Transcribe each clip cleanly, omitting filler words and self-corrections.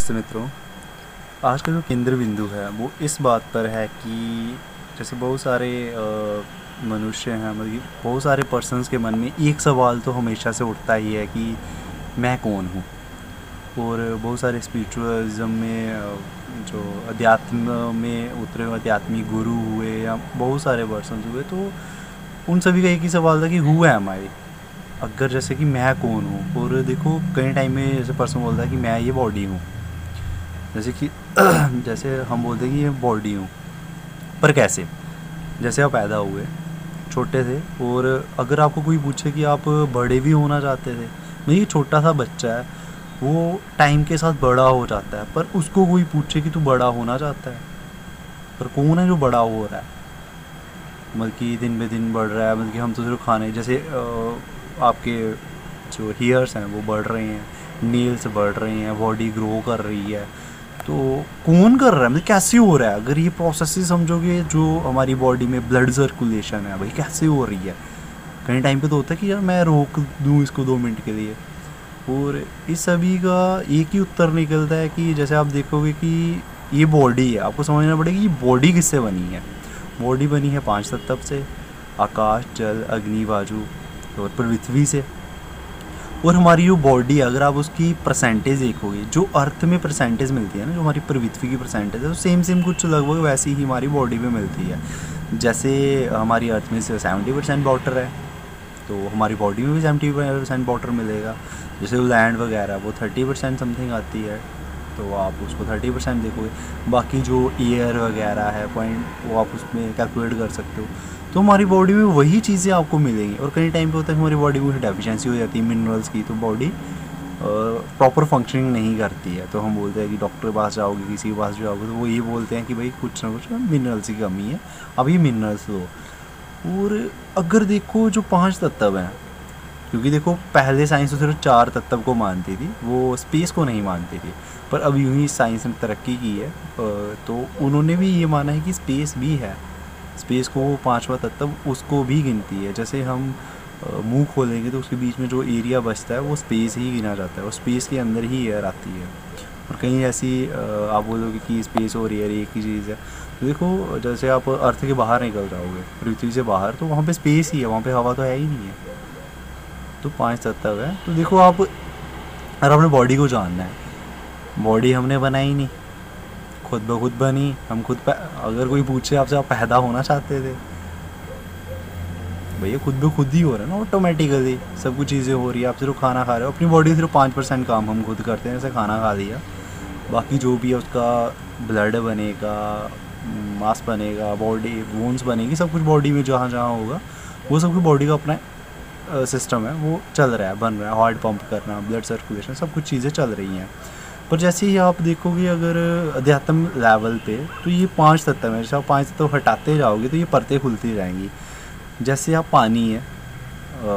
नमस्ते मित्रों। आज का जो केंद्र बिंदु है वो इस बात पर है कि जैसे बहुत सारे मनुष्य हैं, मतलब कि बहुत सारे पर्सन्स के मन में एक सवाल तो हमेशा से उठता ही है कि मैं कौन हूँ। और बहुत सारे स्पिरिचुअलिज्म में जो अध्यात्म में उतरे हुए आध्यात्मिक गुरु हुए या बहुत सारे पर्सन्स हुए, तो उन सभी का एक ही सवाल था कि हु एम आई। अगर जैसे कि मैं कौन हूँ, और देखो कई टाइम में जैसे पर्सन बोलता है कि मैं ये बॉडी हूँ, जैसे कि जैसे हम बोलते हैं कि ये बॉडी हूँ, पर कैसे? जैसे आप पैदा हुए छोटे थे, और अगर आपको कोई पूछे कि आप बड़े भी होना चाहते थे, मतलब ये छोटा सा बच्चा है, वो टाइम के साथ बड़ा हो जाता है, पर उसको कोई पूछे कि तू बड़ा होना चाहता है, पर कौन है जो बड़ा हो रहा है? मतलब कि दिन ब दिन बढ़ रहा है, मतलब कि हम तो सिर्फ खाने जैसे आपके जो हेयर्स हैं वो बढ़ रहे हैं, नेल्स बढ़ रहे हैं, बॉडी ग्रो कर रही है, तो कौन कर रहा है, मतलब कैसे हो रहा है? अगर ये प्रोसेस ही समझोगे, जो हमारी बॉडी में ब्लड सर्कुलेशन है भाई कैसे हो रही है। कई टाइम पे तो होता है कि यार मैं रोक दूँ इसको 2 मिनट के लिए, और इस सभी का एक ही उत्तर निकलता है कि जैसे आप देखोगे कि ये बॉडी है, आपको समझना पड़ेगा कि ये बॉडी किससे बनी है। बॉडी बनी है 5 तत्व से, आकाश, जल, अग्नि, वायु और पृथ्वी से। और हमारी जो बॉडी है, अगर आप उसकी परसेंटेज देखोगे, जो अर्थ में परसेंटेज मिलती है ना, जो हमारी पृथ्वी की परसेंटेज है, तो सेम कुछ लगभग वैसी ही हमारी बॉडी में मिलती है। जैसे हमारी अर्थ में 70% वाटर है, तो हमारी बॉडी में भी 70% वाटर मिलेगा। जैसे लैंड वगैरह वो 30% समथिंग आती है, तो आप उसको 30% देखोगे। बाकी जो एयर वगैरह है पॉइंट, वो आप उसमें कैलकुलेट कर सकते हो। तो हमारी बॉडी में वही चीज़ें आपको मिलेंगी। और कई टाइम पे होता है कि हमारी बॉडी में डेफिशिएंसी हो जाती है मिनरल्स की, तो बॉडी प्रॉपर फंक्शनिंग नहीं करती है। तो हम बोलते हैं कि डॉक्टर के पास जाओगे, किसी के पास जाओगे, तो वो ये बोलते हैं कि भाई कुछ ना कुछ मिनरल्स की कमी है, अब ये मिनरल्स लो। और अगर देखो जो 5 तत्व हैं, क्योंकि देखो पहले साइंस तो सिर्फ 4 तत्व को मानती थी, वो स्पेस को नहीं मानती थी, पर अब यूं ही साइंस ने तरक्की की है, तो उन्होंने भी ये माना है कि स्पेस भी है। स्पेस को 5वां तत्व उसको भी गिनती है। जैसे हम मुंह खोलेंगे तो उसके बीच में जो एरिया बचता है वो स्पेस ही गिना जाता है, और स्पेस के अंदर ही एयर आती है। और कहीं ऐसी आप बोलोगे कि स्पेस और एयर एक ही चीज़ है, तो देखो जैसे आप अर्थ के बाहर निकल जाओगे, पृथ्वी से बाहर, तो वहाँ पे स्पेस ही है, वहाँ पे हवा तो है ही नहीं है। तो 5 तत्व है। तो देखो आप, अगर अपने बॉडी को जानना है, बॉडी हमने बनाई नहीं, खुद ब खुद बनी। हम खुद अगर कोई पूछे आपसे आप पैदा होना चाहते थे, भैया खुद ब खुद ही हो रहा है ना, ऑटोमेटिकली सब कुछ चीज़ें हो रही है। आप सिर्फ खाना खा रहे हो, अपनी बॉडी सिर्फ 5% काम हम खुद करते हैं, जैसे खाना खा लिया, बाकी जो भी है उसका ब्लड बनेगा, मांस बनेगा, बॉडी बोन्स बनेगी, सब कुछ बॉडी में जहाँ जहाँ होगा वो सब कुछ बॉडी का अपना सिस्टम है, वो चल रहा है, बन रहा है। हार्ट पंप करना, ब्लड सर्कुलेशन, सब कुछ चीज़ें चल रही हैं। पर जैसे ही आप देखोगे अगर अध्यात्म लेवल पे, तो ये 5 तत्व हैं। जैसे आप 5 तत्व हटाते जाओगे तो ये परतें खुलती जाएंगी। जैसे आप पानी है,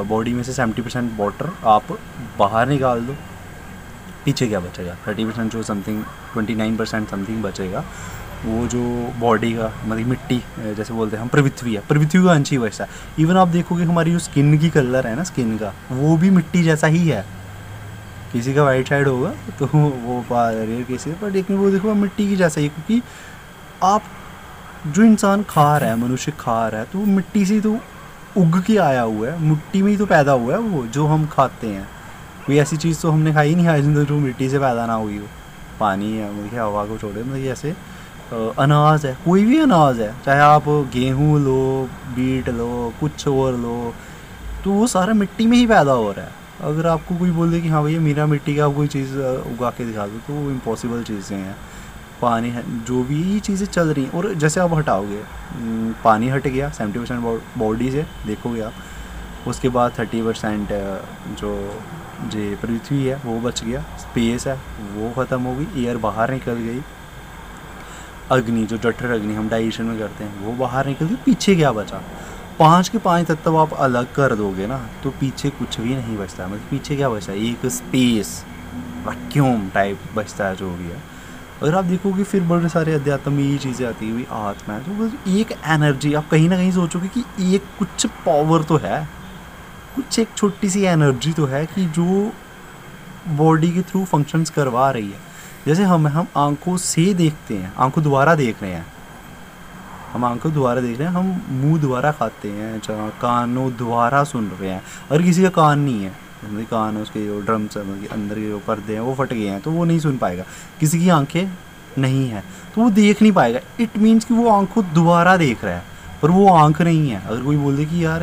बॉडी में से 70% वाटर आप बाहर निकाल दो, पीछे क्या बचेगा? 30% जो समथिंग 29% समथिंग बचेगा, वो जो बॉडी का मतलब मिट्टी, जैसे बोलते हैं हम पृथ्वी है, पृथ्वी का अंश ही वैसा है। इवन आप देखोगे हमारी जो स्किन की कलर है ना, स्किन का, वो भी मिट्टी जैसा ही है। किसी का वाइट साइड होगा तो वो रेयर केसेस, पर लेकिन वो देखो मिट्टी की जैसा ही, क्योंकि आप जो इंसान खा रहा है, मनुष्य खा रहा है, तो वो मिट्टी से तो उग के आया हुआ है, मिट्टी में ही तो पैदा हुआ है वो जो हम खाते हैं। कोई ऐसी चीज़ तो हमने खाई नहीं आज तक जो मिट्टी से पैदा ना हुई हो। पानी है, मतलब हवा को छोड़े, मतलब ऐसे अनाज है, कोई भी अनाज है, चाहे आप गेहूँ लो, बीट लो, कुछ और लो, तो वो सारा मिट्टी में ही पैदा हो रहा है। अगर आपको कोई बोल दे कि हाँ भैया मेरा मिट्टी का कोई चीज़ उगा के दिखा दो, तो वो इम्पॉसिबल चीज़ें हैं। पानी है, जो भी ये चीज़ें चल रही हैं। और जैसे आप हटाओगे, पानी हट गया 70% बॉडी से, देखोगे आप, उसके बाद 30% जो पृथ्वी है वो बच गया, स्पेस है वो ख़त्म हो गई, एयर बाहर निकल गई, अग्नि जो जठर अग्नि हम डाइजेशन में करते हैं वो बाहर निकल गई, पीछे क्या बचा? 5 के 5 तत्व आप अलग कर दोगे ना, तो पीछे कुछ भी नहीं बचता। मतलब पीछे क्या बचता है? एक स्पेस, वैक्यूम टाइप बचता है जो भी है। अगर आप देखोगे फिर बड़े सारे अध्यात्म में ये चीज़ें आती है, भाई आत्मा है, तो बस एक एनर्जी, आप कहीं ना कहीं सोचोगे कि एक कुछ पावर तो है, कुछ एक छोटी सी एनर्जी तो है कि जो बॉडी के थ्रू फंक्शंस करवा रही है। जैसे हम आंखों से देखते हैं, आंखों द्वारा देख रहे हैं, हम आंखों द्वारा देख रहे हैं, हम मुंह द्वारा खाते हैं, कानों द्वारा सुन रहे हैं। अगर किसी का कान नहीं है, मतलब कान उसके जो ड्रम्स है, मतलब अंदर के जो पर्दे हैं वो फट गए हैं, तो वो नहीं सुन पाएगा। किसी की आंखें नहीं है तो वो देख नहीं पाएगा। इट मीन्स कि वो आंखों द्वारा देख रहा है, पर वो आंख नहीं है। अगर कोई बोल दे कि यार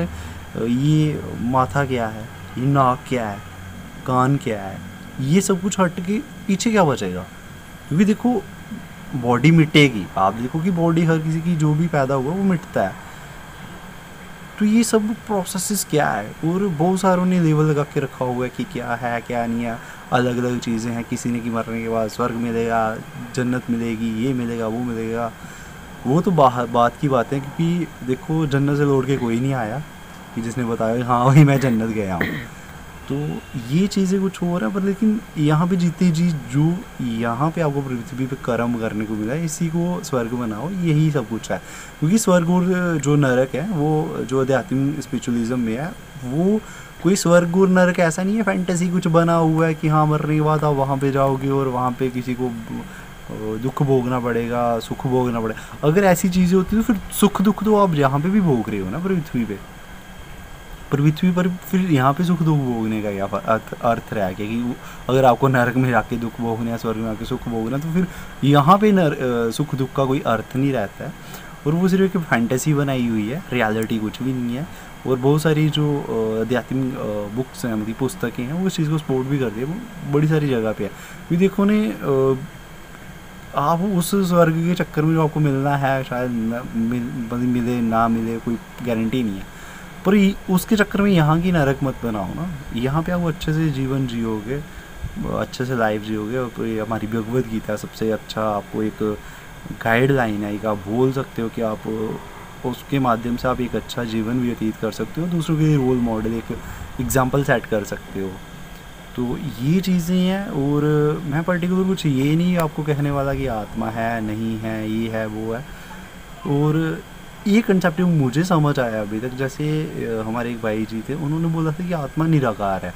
ये माथा क्या है, ये नाक क्या है, कान क्या है, ये सब कुछ हट के पीछे क्या बचेगा? क्योंकि देखो बॉडी मिटेगी, आप देखो कि बॉडी हर किसी की जो भी पैदा हुआ वो मिटता है। तो ये सब प्रोसेसेस क्या है, और बहुत सारों ने लेवल लगा के रखा हुआ है कि क्या है क्या नहीं है, अलग अलग चीज़ें हैं। किसी ने कि मरने के बाद स्वर्ग मिलेगा, जन्नत मिलेगी, ये मिलेगा वो मिलेगा। वो तो बात की बात है, क्योंकि देखो जन्नत से लौट के कोई नहीं आया कि जिसने बताया हाँ वही मैं जन्नत गया हूँ। तो ये चीज़ें कुछ हो रहा है, पर लेकिन यहाँ पे जीते जी जो यहाँ पे आपको पृथ्वी पे कर्म करने को मिला है, इसी को स्वर्ग बनाओ, यही सब कुछ है। क्योंकि स्वर्ग और जो नरक है वो जो अध्यात्म स्पिरिचुअलिज्म में है, वो कोई स्वर्ग और नरक ऐसा नहीं है फैंटेसी कुछ बना हुआ है कि हाँ मरने के बाद आप वहाँ पे जाओगे और वहाँ पे किसी को दुख भोगना पड़ेगा, सुख भोगना पड़ेगा। अगर ऐसी चीज़ें होती तो फिर सुख दुख तो आप यहाँ पे भी भोग रहे हो ना पृथ्वी पे। पृथ्वी पर फिर यहाँ पे सुख दुख भोगने का क्या अर्थ रहा, क्योंकि अगर आपको नरक में जाके दुख भोगना है, स्वर्ग में आके सुख भोगना, तो फिर यहाँ पे सुख दुख का कोई अर्थ नहीं रहता है। और वो सिर्फ एक फैंटेसी बनाई हुई है, रियलिटी कुछ भी नहीं है। और बहुत सारी जो आध्यात्मिक बुक्स हैं, मतलब पुस्तकें हैं, वो इस चीज़ को सपोर्ट भी करती है, वो बड़ी सारी जगह पे है। क्योंकि देखो ने आप उस स्वर्ग के चक्कर में जो आपको मिलना है, शायद मिले ना मिले, कोई गारंटी नहीं है। पर उसके चक्कर में यहाँ की नरक मत बनाओ ना। यहाँ पे आप अच्छे से जीवन जियोगे, अच्छे से लाइफ जियोगे। और ये हमारी भगवद गीता सबसे अच्छा आपको एक गाइडलाइन है, एक आप बोल सकते हो कि आप उसके माध्यम से आप एक अच्छा जीवन व्यतीत कर सकते हो, दूसरों के लिए रोल मॉडल, एक एग्जाम्पल सेट कर सकते हो। तो ये चीज़ें हैं। और मैं पर्टिकुलर कुछ ये नहीं आपको कहने वाला कि आत्मा है नहीं है, ये है वो है। और ये कंसेप्ट मुझे समझ आया अभी तक, जैसे हमारे एक भाई जी थे, उन्होंने बोला था कि आत्मा निराकार है,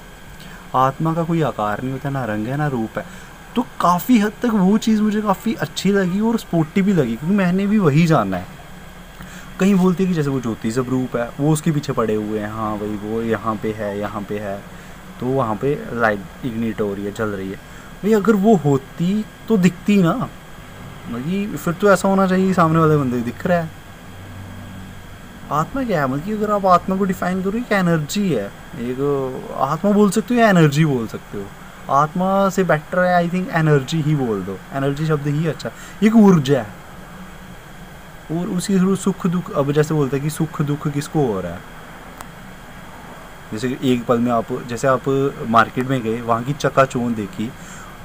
आत्मा का कोई आकार नहीं होता, ना रंग है ना रूप है। तो काफ़ी हद तक वो चीज़ मुझे काफ़ी अच्छी लगी और स्पोर्टिव भी लगी, क्योंकि मैंने भी वही जाना है। कहीं बोलते हैं कि जैसे वो ज्योति स्वरूप है, वो उसके पीछे पड़े हुए हैं, हाँ भाई वो यहाँ पे है यहाँ पे है, तो वहाँ पे लाइट इग्निट हो रही है, जल रही है। भाई अगर वो होती तो दिखती ना, मतलब फिर तो ऐसा होना चाहिए सामने वाले बंदे दिख रहा है। आत्मा क्या है, मतलब अगर आप आत्मा को डिफाइन करो, एक एनर्जी है, एक आत्मा बोल सकते हो या एनर्जी बोल सकते हो। आत्मा से बेटर है आई थिंक एनर्जी ही बोल दो, एनर्जी शब्द ही अच्छा, एक ऊर्जा है। और उसी थ्रू सुख दुख, अब जैसे बोलते हैं कि सुख दुख किसको हो रहा है, जैसे एक पल में आप, जैसे आप मार्केट में गए, वहाँ की चकाचौंध देखी,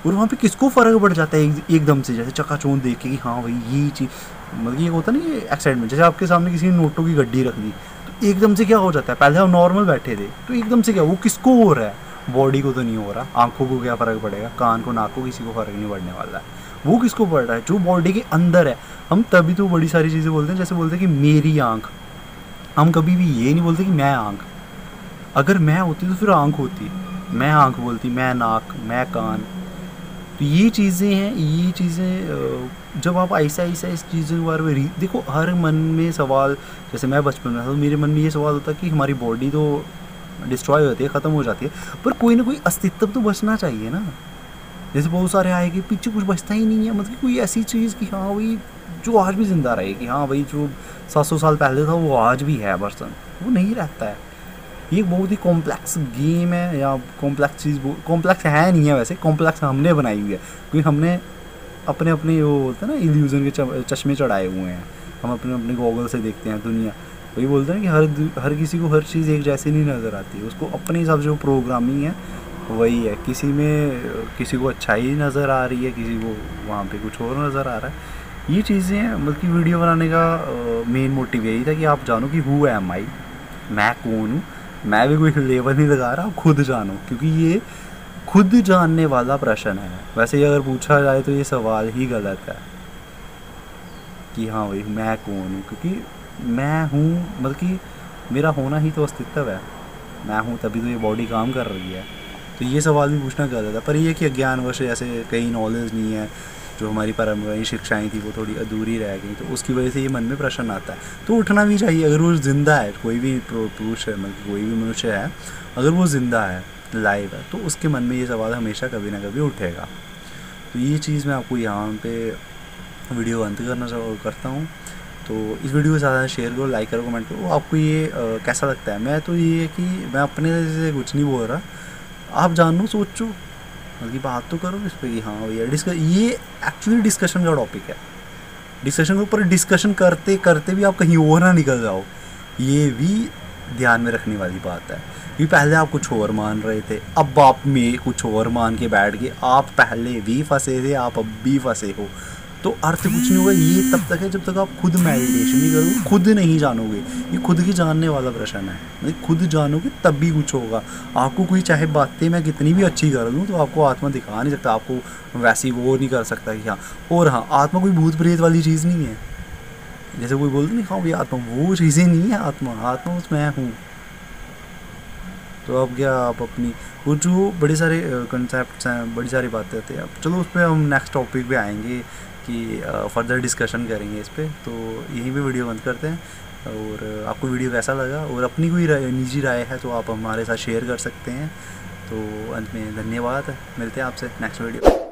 और वहाँ पे किसको फ़र्क पड़ जाता है एकदम से, जैसे चकाचौंध देख के कि हाँ भाई ये चीज़, मतलब ये होता नहीं एक्साइटमेंट। जैसे आपके सामने किसी ने नोटों की गड्डी रख दी, तो एकदम से क्या हो जाता है, पहले हम नॉर्मल बैठे थे तो एकदम से क्या, वो किसको हो रहा है, बॉडी को तो नहीं हो रहा, आंखों को क्या फ़र्क पड़ेगा, कान को नाक को किसी को फ़र्क नहीं पड़ने वाला है। वो किसको पड़ रहा है, जो बॉडी के अंदर है। हम तभी तो बड़ी सारी चीज़ें बोलते हैं, जैसे बोलते हैं कि मेरी आँख, हम कभी भी ये नहीं बोलते कि मैं आँख, अगर मैं होती तो फिर आँख होती, मैं आँख बोलती, मैं नाक, मैं कान। तो ये चीज़ें हैं, ये चीज़ें जब आप ऐसा ऐसा इस चीज़ों के बारे में देखो, हर मन में सवाल, जैसे मैं बचपन में था तो मेरे मन में ये सवाल होता कि हमारी बॉडी तो डिस्ट्रॉय होती है, ख़त्म हो जाती है, पर कोई ना कोई अस्तित्व तो बचना चाहिए ना। जैसे बहुत सारे आए कि पीछे कुछ बचता ही नहीं है, मतलब कोई ऐसी चीज़ कि हाँ भाई जो आज भी ज़िंदा रहे, कि हाँ भाई जो 700 साल पहले था वो आज भी है पर्सन, वो नहीं रहता है। ये बहुत ही कॉम्प्लेक्स गेम है, या कॉम्प्लेक्स चीज़, कॉम्प्लेक्स है नहीं है वैसे, कॉम्प्लेक्स हमने बनाई हुई है, क्योंकि हमने अपने अपने वो बोलते हैं ना इल्यूज़न के चश्मे चढ़ाए हुए हैं, हम अपने अपने गॉगल से देखते हैं दुनिया। वही बोलते हैं कि हर किसी को हर चीज़ एक जैसी नहीं नज़र आती, उसको अपने हिसाब से जो प्रोग्रामिंग है वही है। किसी में किसी को अच्छाई नज़र आ रही है, किसी को वहाँ पे कुछ और नज़र आ रहा है। ये चीज़ें हैं, मतलब वीडियो बनाने का मेन मोटिव यही था कि आप जानो कि हु एम आई, मैं कौन हूँ। मैं भी कोई लेबल नहीं लगा रहा, खुद जानो, क्योंकि ये खुद जानने वाला प्रश्न है। वैसे ही अगर पूछा जाए तो ये सवाल ही गलत है कि हाँ भाई मैं कौन हूँ, क्योंकि मैं हूँ, मतलब कि मेरा होना ही तो अस्तित्व है। मैं हूँ तभी तो ये बॉडी काम कर रही है। तो ये सवाल भी पूछना गलत है। पर ये कि अज्ञानवश ऐसे कई नॉलेज नहीं है, जो हमारी परंपराएं शिक्षाएं थी वो थोड़ी अधूरी रह गई, तो उसकी वजह से ये मन में प्रश्न आता है। तो उठना भी चाहिए। अगर वो ज़िंदा है, कोई भी पुरुष है, मतलब कोई भी मनुष्य है, अगर वो ज़िंदा है, लाइव है, तो उसके मन में ये सवाल हमेशा कभी ना कभी उठेगा। तो ये चीज़ मैं आपको यहाँ पे वीडियो अंत करता हूँ। तो इस वीडियो को ज़्यादा शेयर करो, लाइक करो, कमेंट करो। आपको ये कैसा लगता है? मैं तो ये है कि मैं अपने से कुछ नहीं बोल रहा, आप जानो, सोचो, बल्कि बात तो करो इस पर कि हाँ भैया ये एक्चुअली डिस्कशन का टॉपिक है। डिस्कशन के ऊपर डिस्कशन करते करते भी आप कहीं और ना निकल जाओ, ये भी ध्यान में रखने वाली बात है। कि पहले आप कुछ और मान रहे थे, अब आप में कुछ और मान के बैठ गए। आप पहले भी फंसे थे, आप अब भी फंसे हो, तो अर्थ कुछ नहीं होगा। ये तब तक है जब तक आप खुद मेडिटेशन नहीं करोगे, खुद नहीं जानोगे। ये खुद की जानने वाला प्रश्न है, मतलब खुद जानोगे तब भी कुछ होगा। आपको कोई चाहे बातें मैं कितनी भी अच्छी कर दूँ, तो आपको आत्मा दिखा नहीं सकता, आपको वैसी वो नहीं कर सकता कि हाँ। और हाँ, आत्मा कोई भूत प्रेत वाली चीज़ नहीं है। जैसे कोई बोलते नहीं, हाँ भाई आत्मा, वो चीज़ें नहीं है। आत्मा उसमें मैं हूँ। तो अब क्या, आप अपनी वो जो बड़े सारे कंसेप्ट हैं, बड़ी सारी बातें होती हैं, अब चलो उस पर हम नेक्स्ट टॉपिक पे आएंगे कि फर्दर डिस्कशन करेंगे इस पर। तो यहीं पे वीडियो बंद करते हैं। और आपको वीडियो कैसा लगा, और अपनी कोई निजी राय है तो आप हमारे साथ शेयर कर सकते हैं। तो अंत में धन्यवाद, मिलते हैं आपसे नेक्स्ट वीडियो।